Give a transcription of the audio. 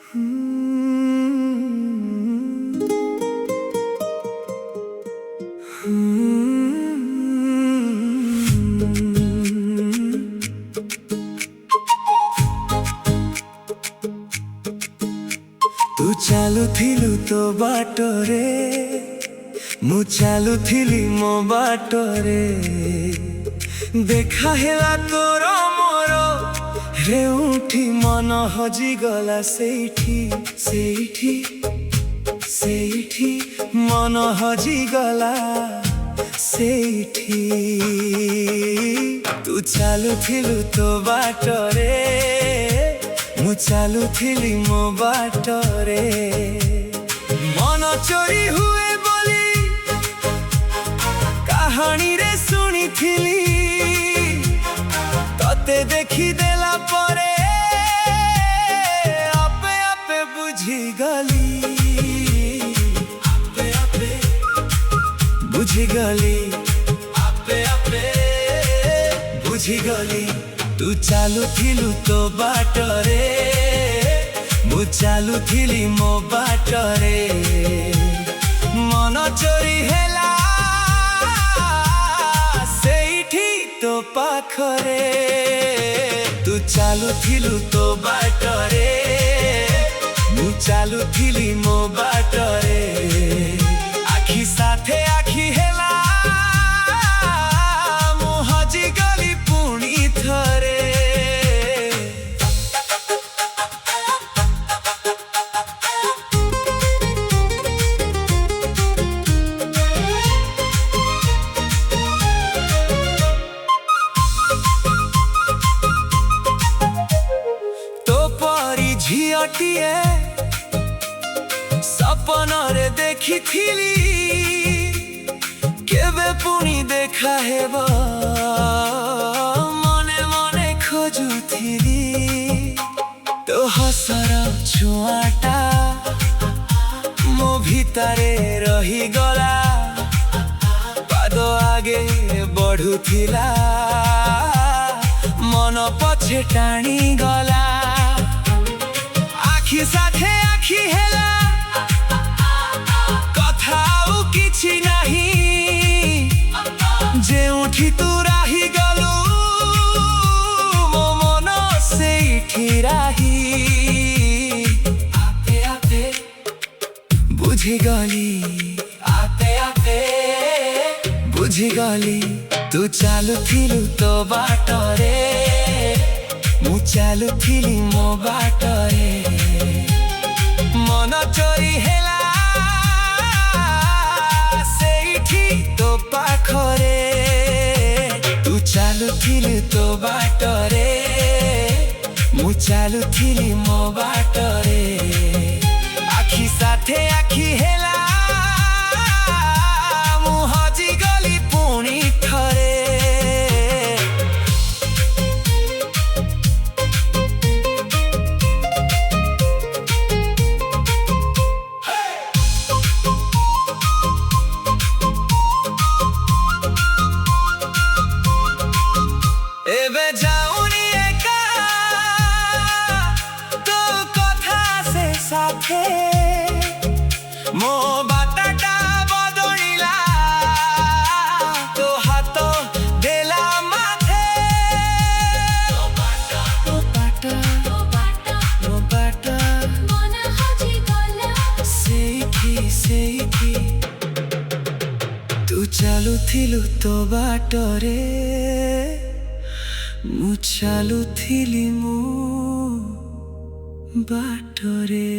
तू चालुथिलु तो बाटरे मु चालुथिली मो बाटरे देखा हेला तोर मोर रेउठी मन हजी गला सेठी सेठी सेठी मन हजी गला सेठी तू चालुथिलु तो बाटरे मु चालुथिली मो बाटरे मन चोरी हुए बोली कहानी रे सुनी थिली तते देखी देला परे आपे आपे बुझी गली आपे आपे बुझी गली आपे आपे बुझी गली तू चालुथिलु तो बाटरे मु चालुथिली मो बाटरे मन चोरी हेला सेठी तो पाखरे तू चालुथिलु तो बाटरे मु चालुथिली मो बाटरे आखी साथे आखी हेला मु हजी गली पुणी थरे झियाटिए सपन रे देखी थिली केबे पुणी देखा हेबा मने मने खोजुथिली तो हसर छुआटा मो भितरे रही गला पाद आगे बढ़ुथिला मन पछे टाणी गला आखी साथे आखी हेला कथा आउ किछि नाही जेउठी तू राही गलु मो मन सेठी राही आपे आपे बुझी गली आपे आपे बुझी गली तू चालुथिलु तो बाटरे मु चालुथिली मो बाटरे मन चोरी हेला सेठी तो पाखरे तू चालुथिलु तो बाटरे मु चालुथिली मो बाटरे आखी साथे आखी हेला मु हजी गली पुणी थरे एबे जाऊनी एका तो कथा से साथे मो बाटाटा बदलिला तो हाथ देला माथे तो बाटा मन हजी गला सेठी सेठी तू चालुथिलु तो बाटरे मु चालुथिली मो बाटरे।